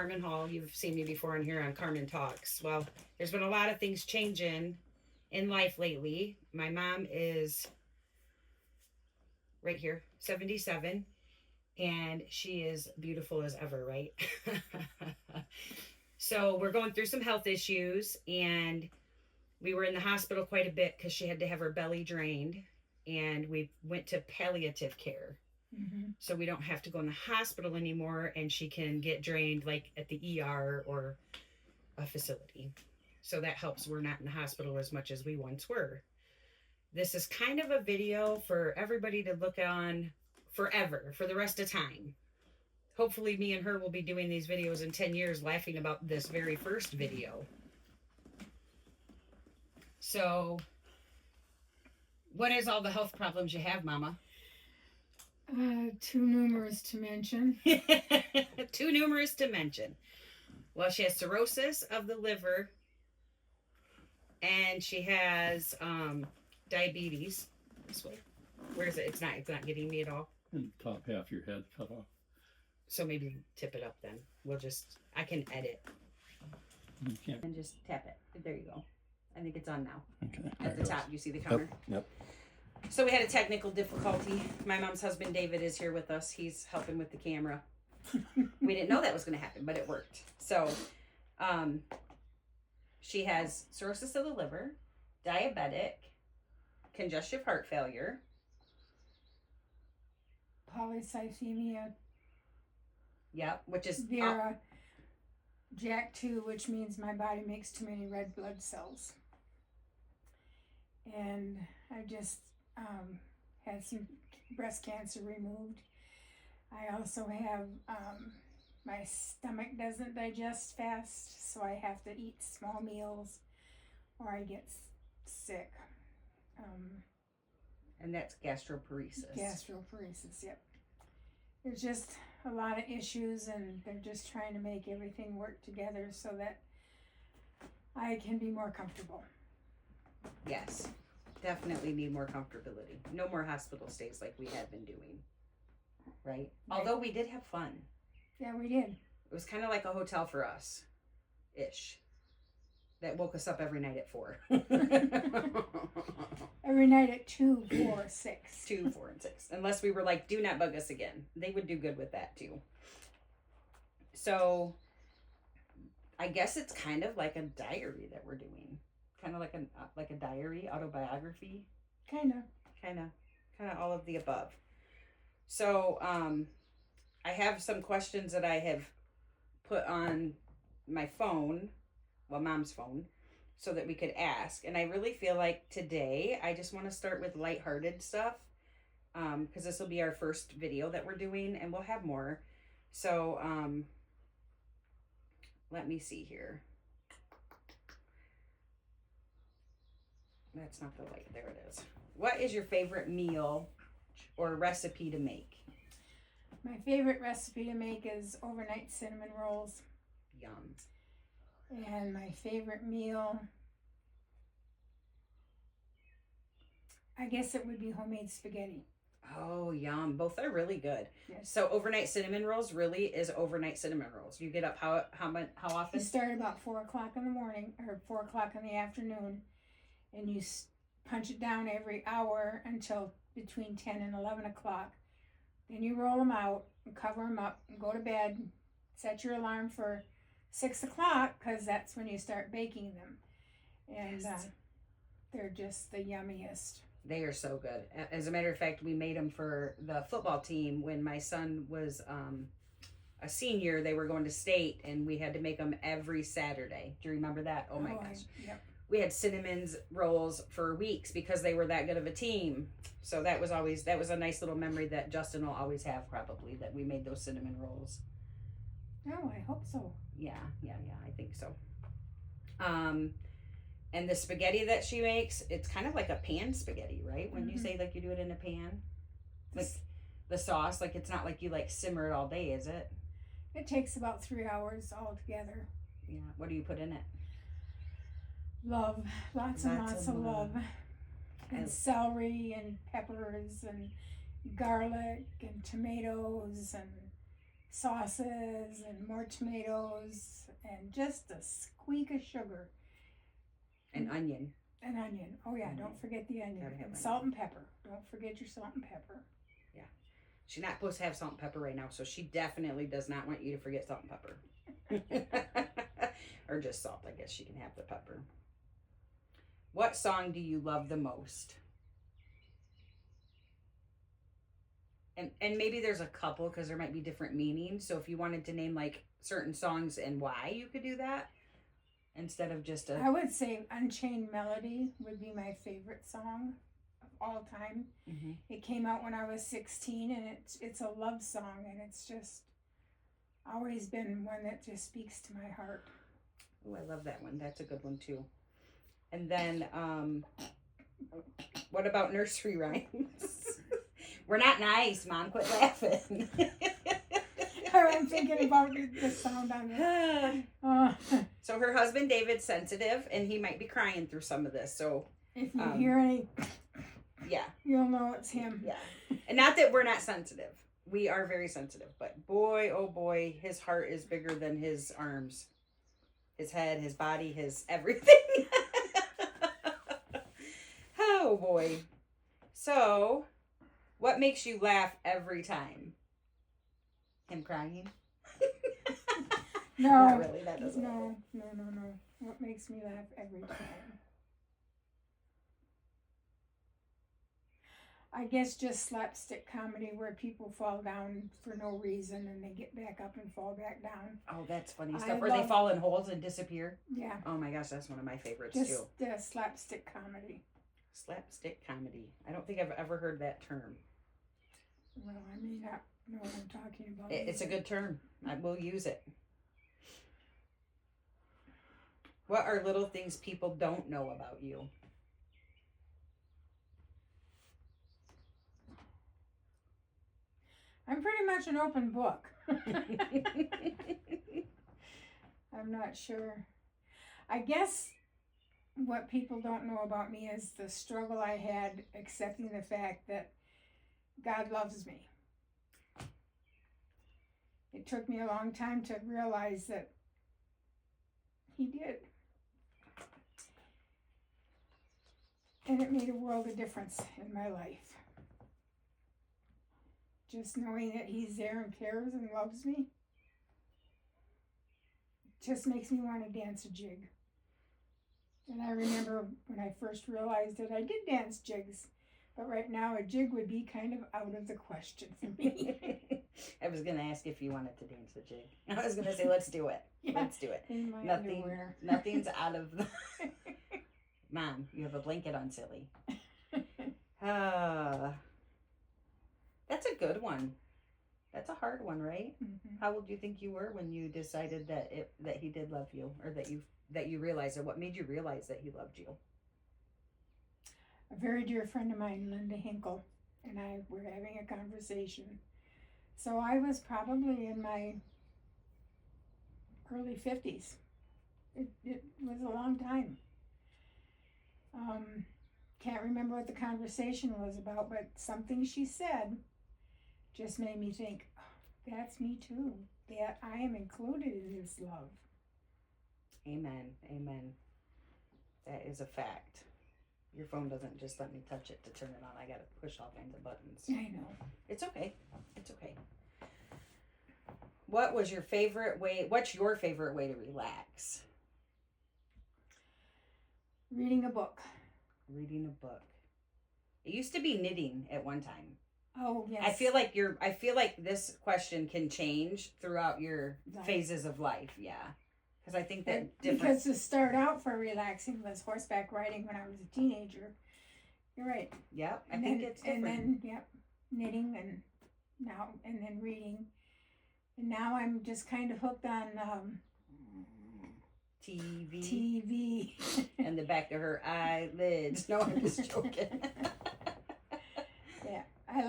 Carmen Hall. You've seen me before on here on Carmen Talks. Well, there's been a lot of things changing in life lately. My mom is right here, 77, and she is beautiful as ever, right? So we're going through some health issues, and we were in the hospital quite a bit because she had to have her belly drained, and we went to palliative care. So we don't have to go in the hospital anymore, and she can get drained like at the ER or a facility. So that helps. We're not in the hospital as much as we once were. This is kind of a video for everybody to look on forever, for the rest of time. Hopefully me and her will be doing these videos in 10 years laughing about this very first video. So what is all the health problems you have, Mama? Too numerous to mention. Too numerous to mention. Well, she has cirrhosis of the liver, and she has diabetes. This way. Where is it? It's not getting me at all. And top half of your head cut off. So maybe tip it up then. I can edit. You can't. And just tap it. There you go. I think it's on now. Okay. At the top, you see the counter? Yep. So we had a technical difficulty. My mom's husband, David, is here with us. He's helping with the camera. We didn't know that was going to happen, but it worked. So she has cirrhosis of the liver, diabetic, congestive heart failure, Polycythemia yep, which is vera, JAK2, which means my body makes too many red blood cells. And I just had some breast cancer removed. I also have my stomach doesn't digest fast, so I have to eat small meals or I get sick. and that's gastroparesis. Gastroparesis, yep. There's just a lot of issues, and they're just trying to make everything work together so that I can be more comfortable. Yes, definitely need more comfortability. No more hospital stays like we had been doing, right? Although we did have fun. Yeah, we did. It was kind of like a hotel for us, ish. That woke us up every night at 4. Every night at 2, 4, 6. 2, 4, and 6. Unless we were like, do not bug us again. They would do good with that too. So, I guess it's kind of like a diary that we're doing. Kind of like a diary, autobiography. Kind Kind of all of the above. So, I have some questions that I have put on my phone, well, Mom's phone, so that we could ask. And I really feel like today I just want to start with lighthearted stuff, because this will be our first video that we're doing, and we'll have more. So let me see here. That's not the light. There it is. What is your favorite meal or recipe to make? My favorite recipe to make is overnight cinnamon rolls. Yum. And my favorite meal, I guess it would be homemade spaghetti. Oh, yum. Both are really good. Yes. So overnight cinnamon rolls really is overnight cinnamon rolls. You get up how often? You start about 4 o'clock in the morning or 4 o'clock in the afternoon, and you punch it down every hour until between 10 and 11 o'clock. Then you roll them out and cover them up and go to bed. Set your alarm for 6 o'clock because that's when you start baking them. And Yes. they're just the yummiest. They are so good. As a matter of fact, we made them for the football team when my son was a senior. They were going to state, and we had to make them every Saturday. Do you remember that? Oh my gosh. Yep. We had cinnamon rolls for weeks because they were that good of a team. So that was a nice little memory that Justin will always have, probably, that we made those cinnamon rolls. Oh, I hope so. Yeah, I think so. And the spaghetti that she makes, it's kind of like a pan spaghetti, right? When you say like you do it in a pan, like the sauce, like it's not like you like simmer it all day, is it? It takes about 3 hours altogether. Yeah. What do you put in it? Love, lots and lots of love. And celery and peppers and garlic and tomatoes and sauces and more tomatoes and just a squeak of sugar An onion. and onion. Oh yeah, Onion. don't forget the onion. Gotta have And onion. salt and pepper. Don't forget your salt and pepper. She's not supposed to have salt and pepper right now, so she definitely does not want you to forget salt and pepper. Or just salt, I guess she can have the pepper. What song do you love the most? And maybe there's a couple because there might be different meanings. So if you wanted to name like certain songs and why, you could do that instead of just I would say Unchained Melody would be my favorite song of all time. Mhm. It came out when I was 16 and it's a love song and it's just always been one that just speaks to my heart. Oh, I love that one. That's a good one too. And then, what about nursery rhymes? We're not nice, Mom. Quit laughing. I'm thinking about the sound on it. So her husband David's sensitive, and he might be crying through some of this. So If you hear any, yeah, you'll know it's him. yeah. And not that we're not sensitive. We are very sensitive, but boy, oh boy, his heart is bigger than his arms, his head, his body, his everything. Oh boy. So, what makes you laugh every time? Him crying? No, Not really. That doesn't. no. What makes me laugh every time? I guess just slapstick comedy where people fall down for no reason and they get back up and fall back down. Oh, that's funny I stuff. Where they love- fall in holes and disappear. Yeah, Oh my gosh, that's one of my favorites just too. slapstick comedy. Slapstick comedy. I don't think I've ever heard that term. Well, I may not know what I'm talking about. It's a either. good term. I will use it. What are little things people don't know about you? I'm pretty much an open book. I'm not sure. I guess what people don't know about me is the struggle I had accepting the fact that God loves me. It took me a long time to realize that He did. And it made a world of difference in my life. Just knowing that He's there and cares and loves me just makes me want to dance a jig. And I remember when I first realized that I did dance jigs, but right now a jig would be kind of out of the question for me. I was going to ask if you wanted to dance the jig. I was going to say, let's do it. Yeah. Let's do it. In my Nothing, underwear. nothing's out of the... Mom, you have a blanket on, silly. That's a good one. That's a hard one, right? Mhm. How old do you think you were when you decided that he did love you, or that you realized, or what made you realize that he loved you? A very dear friend of mine, Linda Hinkle, and I were having a conversation. So I was probably in my early 50s. It was a long time. Can't remember what the conversation was about, but something she said just made me think, oh, that's me too. That I am included in His love. Amen. Amen. That is a fact. Your phone doesn't just let me touch it to turn it on. I gotta push all kinds of buttons. I know. It's okay. It's okay. What's your favorite way to relax? Reading a book. Reading a book. It used to be knitting at one time. Oh, yes. I feel like this question can change throughout your Life. phases of life. Yeah. Because I think that different. Because to start out for relaxing was horseback riding when I was a teenager. You're right. Yep. I And think then, it's different. And then, yep, knitting and then reading. And now I'm just kind of hooked on TV. TV. And the back of her eyelids. No, I'm just joking. Yeah, I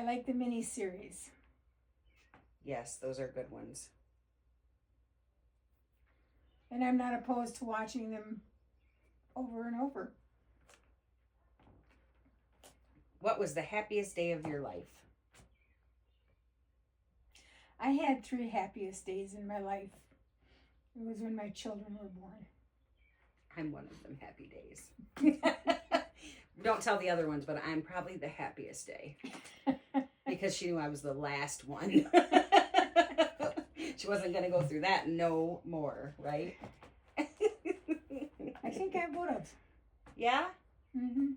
like the mini series. Yes, those are good ones. And I'm not opposed to watching them over and over. What was the happiest day of your life? I had 3 happiest days in my life. It was when my children were born. I'm one of them happy days. Don't tell the other ones, but I'm probably the happiest day. Because she knew I was the last one. She wasn't going to go through that no more, right? I think I would have. Yeah? Mm-hmm.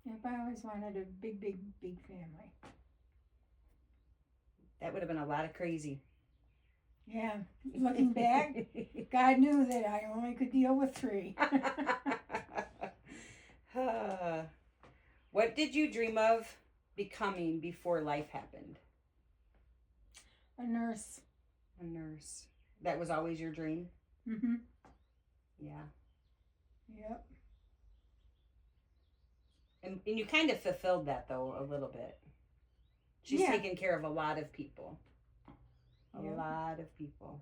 Yep, I always wanted a big, big, big family. That would have been a lot of crazy. Yeah, looking back, God knew that I only could deal with 3. What did you dream of becoming before life happened? A nurse. A nurse. That was always your dream? Mm-hmm. Yeah. Yep. And you kind of fulfilled that, though, a little bit. She's taken care of a lot of people. A lot of people.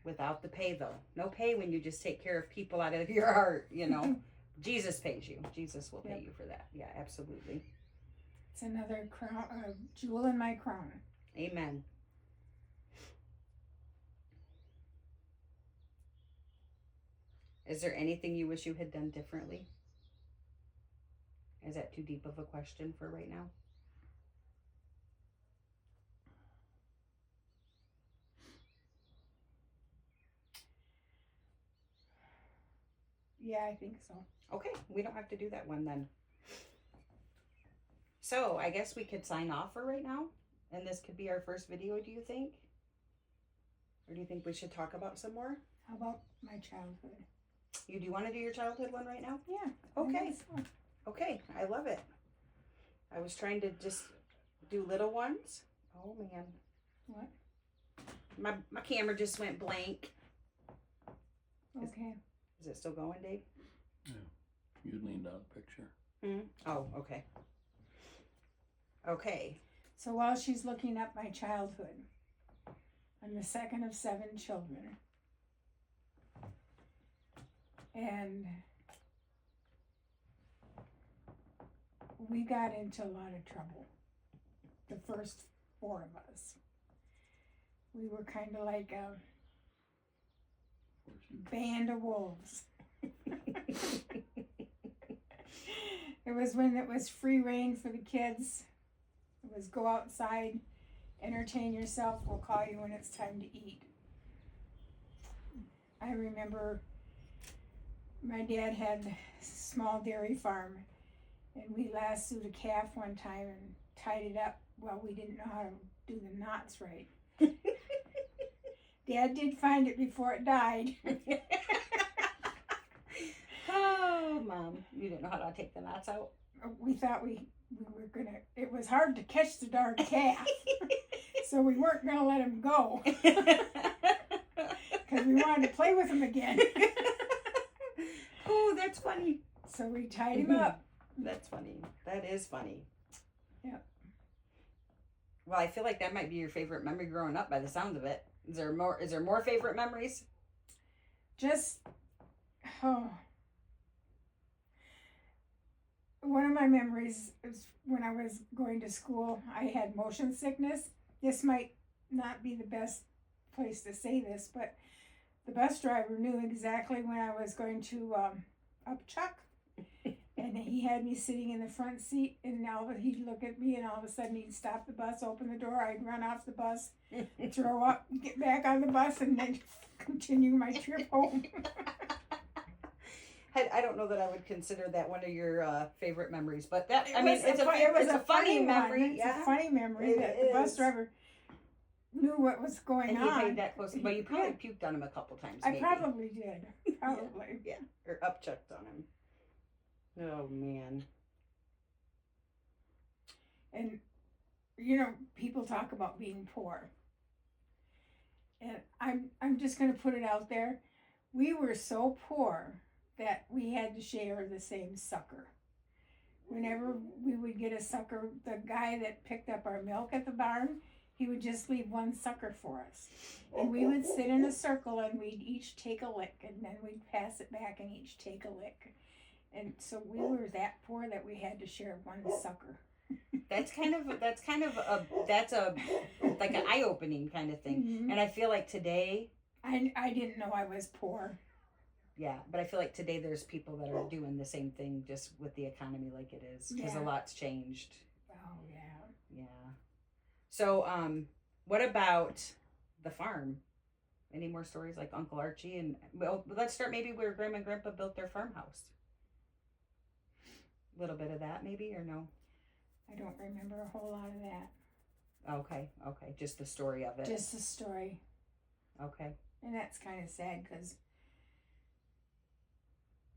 Without the pay, though. No pay when you just take care of people out of your heart, you know. Jesus pays you. Jesus will pay you for that. Yeah, absolutely. It's another crown, jewel in my crown. Amen. Is there anything you wish you had done differently? Is that too deep of a question for right now? Yeah, I think so. Okay, we don't have to do that one then. So, I guess we could sign off for right now. And this could be our first video, do you think? Or do you think we should talk about some more? How about my childhood? You do want to do your childhood one right now? Yeah. Okay. So. Okay, I love it. I was trying to just do little ones. Oh, man. What? My camera just went blank. Okay. Is it still going, Dave? Yeah. You leaned out a picture. Oh, okay. Okay. So while she's looking up my childhood, I'm the second of 7 children. And we got into a lot of trouble. The first 4 of us. We were kind of like a band of wolves. It was when it was free reign for the kids. It was go outside, entertain yourself, we'll call you when it's time to eat. I remember my dad had a small dairy farm, and we lassoed a calf one time and tied it up. Well, we didn't know how to do the knots right. Dad did find it before it died. Oh, Mom, you didn't know how to take the knots out? We thought we were gonna, it was hard to catch the darn calf. So we weren't gonna let him go. Because we wanted to play with him again. Oh, that's funny. So we tied him up. That's funny. That is funny. Yeah. Well, I feel like that might be your favorite memory growing up by the sounds of it. Is there more favorite memories? Just, one of my memories is when I was going to school, I had motion sickness. This might not be the best place to say this, but the bus driver knew exactly when I was going to upchuck. And he had me sitting in the front seat, and he'd look at me, and all of a sudden he'd stop the bus, open the door, I'd run off the bus, throw up, get back on the bus, and then continue my trip home. I don't know that I would consider that one of your favorite memories, but that It was a funny memory. It's a funny memory that the bus driver knew what was going and on. he paid that close. But you probably puked on him a couple times. I maybe. probably did. Probably. Yeah, or upchucked on him. Oh man. And people talk about being poor. And I'm just going to put it out there. We were so poor that we had to share the same sucker. Whenever we would get a sucker, the guy that picked up our milk at the barn, he would just leave one sucker for us. And we would sit in a circle and we'd each take a lick, and then we'd pass it back and each take a lick. And so we were that poor that we had to share one sucker. That's kind of that's a like an eye opening kind of thing. Mhm. And I feel like today, I didn't know I was poor. yeah, but I feel like today there's people that are doing the same thing just with the economy like it is because a Yeah. lot's changed. Oh yeah. Yeah. So, what about the farm? Any more stories like Uncle Archie and well, let's start maybe where Grandma and Grandpa built their farmhouse. A little bit of that maybe or no? I don't remember a whole lot of that. Okay, okay, just the story of it. Just the story, Okay. and that's kind of sad because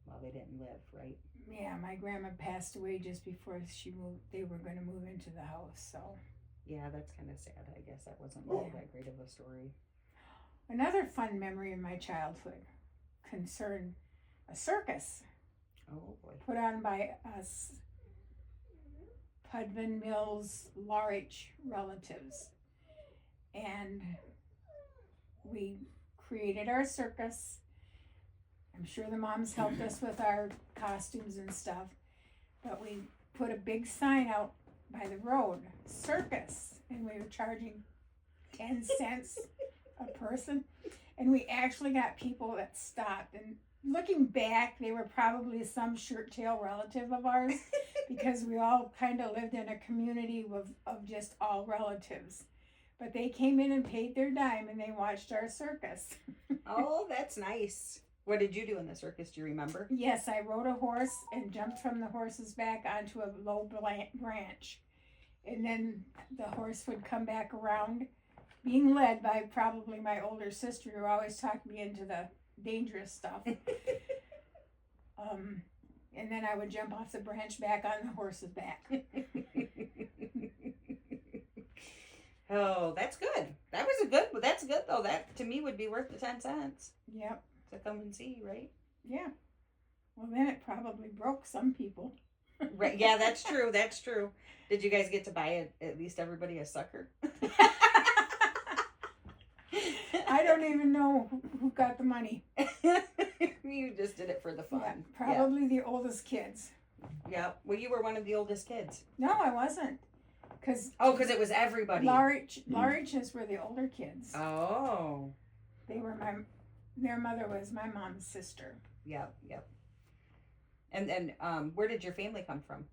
Well, they didn't live, right? yeah, my grandma passed away just before she moved. They were going to move into the house, so. Yeah, that's kind of sad. I guess that wasn't really Yeah. that great of a story. Another fun memory of my childhood concerned a circus Oh boy. put on by us Pudman Mills Larich relatives. And we created our circus. I'm sure the moms helped us with our costumes and stuff. But we put a big sign out by the road, circus, and we were charging 10 cents a person. And we actually got people that stopped. And looking back, they were probably some shirt tail relative of ours because we all kind of lived in a community of just all relatives. But they came in and paid their dime and they watched our circus. Oh, that's nice. What did you do in the circus? Do you remember? Yes, I rode a horse and jumped from the horse's back onto a low branch. And then the horse would come back around, being led by probably my older sister who always talked me into the dangerous stuff. And then I would jump off the branch back on the horse's back. Oh, that's good. That's good though. That to me would be worth the 10 cents Yep. to come and see, right? Yeah. Well, then it probably broke some people. Right. Yeah, that's true. That's true. Did you guys get to buy at least everybody a sucker? I don't even know who got the money. You just did it for the fun. Yeah, probably the oldest kids. Yeah. Well, you were one of the oldest kids. No, I wasn't. Because Because it was everybody. Larriches were the older kids. Oh. They were their mother was my mom's sister. Yep. Yep. And where did your family come from?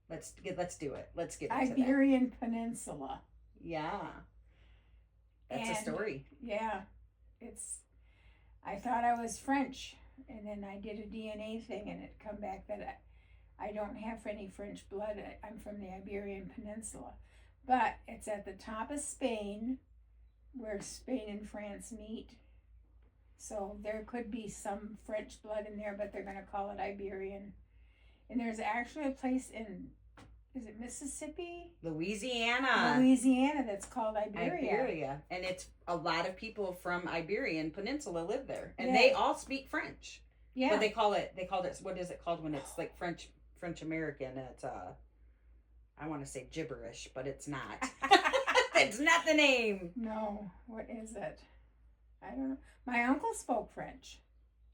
Let's do it. Let's get into that. Iberian Peninsula. Yeah. That's a And- story. Yeah, I thought I was French, and then I did a DNA thing, and it come back that I don't have any French blood. I'm from the Iberian Peninsula, but it's at the top of Spain, where Spain and France meet. So there could be some French blood in there, but they're going to call it Iberian. And there's actually a place is it Mississippi? Louisiana. Louisiana that's called Iberia. Iberia. And it's a lot of people from Iberian Peninsula live there. And Yeah. they all speak French. Yeah. But they called it, what is it called when it's like French American? It's, I want to say gibberish, but it's not. It's not the name. No, what is it? I don't know. My uncle spoke French.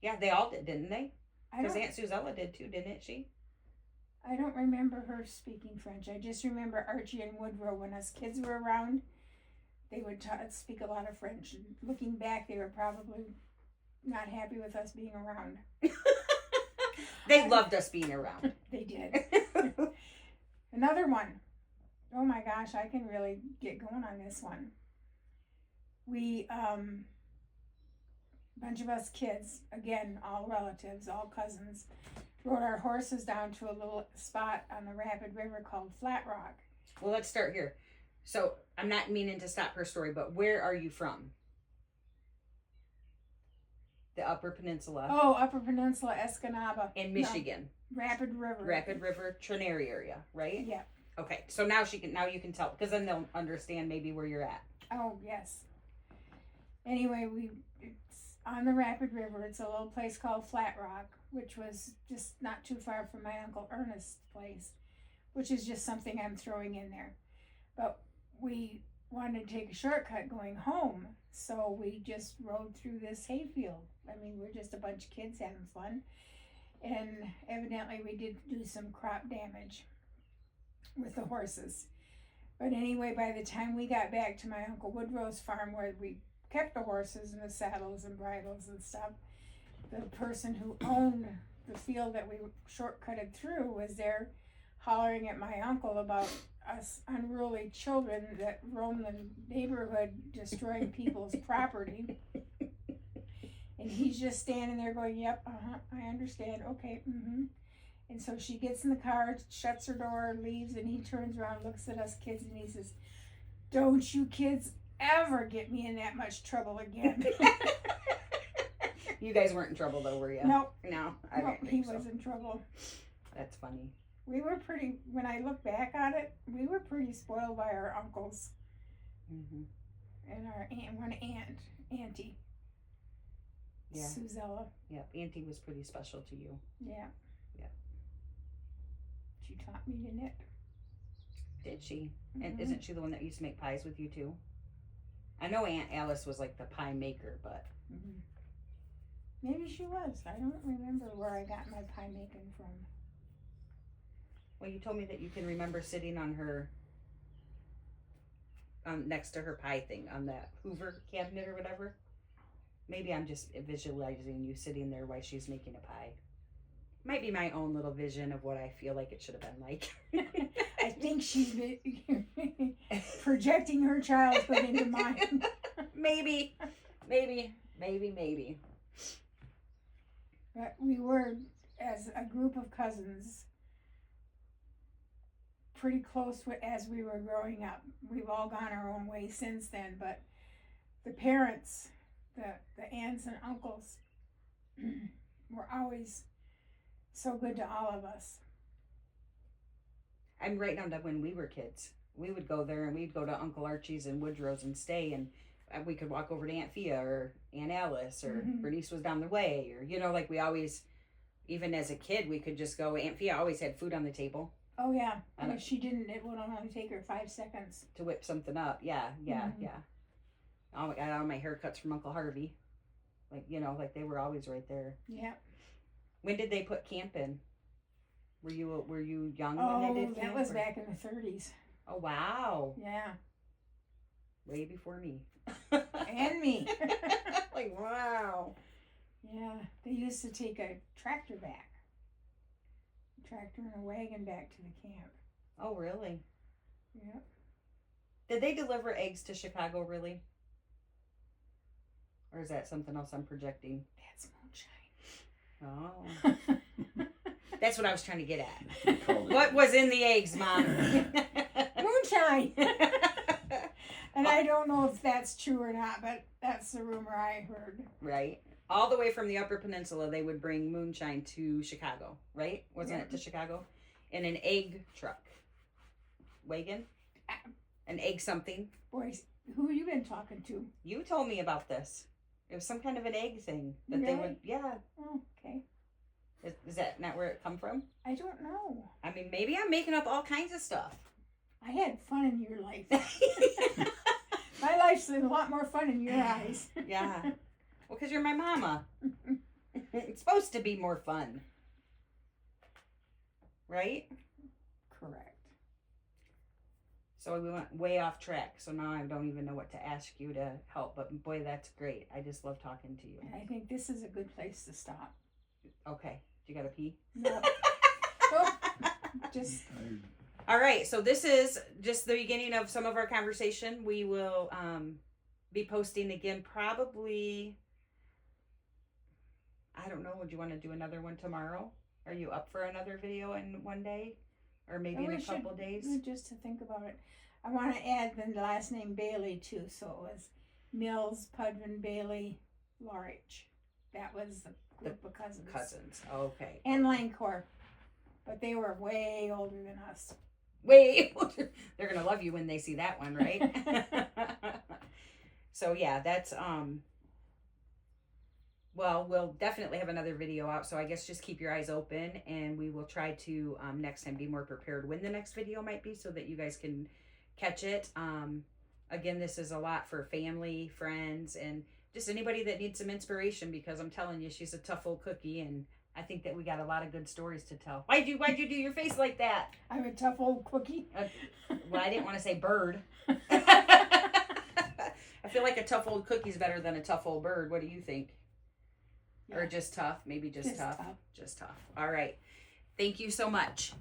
Yeah, they all did, didn't they? I Because don't, Aunt Suzella did too, didn't she? I don't remember her speaking French. I just remember Archie and Woodrow when us kids were around. They would speak a lot of French. And looking back, they were probably not happy with us being around. They loved us being around. They did. Another one. Oh my gosh, I can really get going on this one. We, bunch of us kids, again, all relatives, all cousins, rode our horses down to a little spot on the Rapid River called Flat Rock. Well, let's start here. So, I'm not meaning to stop her story, but where are you from? The Upper Peninsula. Oh, Upper Peninsula, Escanaba. In Michigan. No, Rapid River. Rapid River, Trinary area, right? Yeah. Okay, so now you can tell, because then they'll understand maybe where you're at. Oh, yes. Anyway, it's on the Rapid River. It's a little place called Flat Rock, which was just not too far from my Uncle Ernest's place, which is just something I'm throwing in there. But we wanted to take a shortcut going home, so we just rode through this hayfield. I mean, we're just a bunch of kids having fun. And evidently we did do some crop damage with the horses. But anyway, by the time we got back to my Uncle Woodrow's farm where we kept the horses and the saddles and bridles and stuff, the person who owned the field that we shortcutted through was there hollering at my uncle about us unruly children that roam the neighborhood destroying people's property. And he's just standing there going, yep, I understand, okay, And so she gets in the car, shuts her door, leaves, and he turns around, looks at us kids, and he says, don't you kids ever get me in that much trouble again. You guys weren't in trouble though, were you? Nope. No, I No, don't he think so. was in trouble. That's funny. We were pretty, when I look back on it, we were pretty spoiled by our uncles Mm-hmm. and our auntie. Yeah. Suzella. Yep. Auntie was pretty special to you. Yeah. Yeah. She taught me to knit. Did she? And Mhm. isn't she the one that used to make pies with you too? I know Aunt Alice was like the pie maker, but Mhm. Maybe she was. I don't remember where I got my pie making from. well, you told me that you can remember sitting on her, next to her pie thing on that Hoover cabinet or whatever. Maybe I'm just visualizing you sitting there while she's making a pie. Might be my own little vision of what I feel like it should have been like. I think she's projecting her childhood into mine. Maybe. But we were, as a group of cousins, pretty close as we were growing up. We've all gone our own way since then, but the parents, the aunts and uncles, were always so good to all of us. I'm right down to when we were kids. We would go there and we'd go to Uncle Archie's and Woodrow's and stay, and we could walk over to Aunt Fia or Aunt Alice, or Mhm. Bernice was down the way, or like we always, even as a kid, we could just go. Aunt Fia always had food on the table Oh yeah, I and don't- if she didn't, it would only take her 5 seconds. to whip something up. Yeah. Mhm. I got all my haircuts from Uncle Harvey, like they were always right there. Yeah. When did they put camp in? Were you young Oh, when they did that camp? was or- back in the 30s. Oh wow, Yeah, way before me. and me. Like wow. Yeah, they used to take a tractor and a wagon back to the camp. Oh really? Yeah. Did they deliver eggs to Chicago, really? Or is that something else I'm projecting? That's Oh. moonshine. That's what I was trying to get at. They called it- What was in the eggs, Mom? Moonshine! And I don't know if that's true or not, but that's the rumor I heard. Right? All the way from the Upper Peninsula, they would bring moonshine to Chicago, right? Wasn't it to Chicago? In an egg truck. Wagon? An egg something. Boys, who you been talking to? You told me about this. It was some kind of an egg thing that they would, Really? yeah. Oh, okay. Is that not where it come from? I don't know. I mean, maybe I'm making up all kinds of stuff. I had fun in your life. My life's a lot more fun in your eyes. Yeah. Well, because you're my mama. It's supposed to be more fun. Right? Correct. So we went way off track. So now I don't even know what to ask you to help. But boy, that's great. I just love talking to you. And I think this is a good place to stop. Okay. You got to pee? No. Oh, just Tired. All right. So this is just the beginning of some of our conversation. We will be posting again probably. I don't know. Would you want to do another one tomorrow? Are you up for another video in one day? Or maybe in we a should- couple days? just to think about it. I want to add the last name Bailey too, so it was Mills, Pudman, Bailey, Lorich. That was the group of cousins. Cousins. Okay. And Langcor. But they were way older than us. Wait, they're gonna love you when they see that one, right? So yeah, that's well, we'll definitely have another video out, so I guess just keep your eyes open, and we will try to next time be more prepared when the next video might be, so that you guys can catch it. Again, this is a lot for family, friends, and just anybody that needs some inspiration, because I'm telling you, she's a tough old cookie, and I think that we got a lot of good stories to tell. Why'd you do your face like that? I'm a tough old cookie. Well, I didn't want to say bird. I feel like a tough old cookie's better than a tough old bird. What do you think? Yeah. Or just tough? Maybe just tough. tough. Just tough. All right. Thank you so much.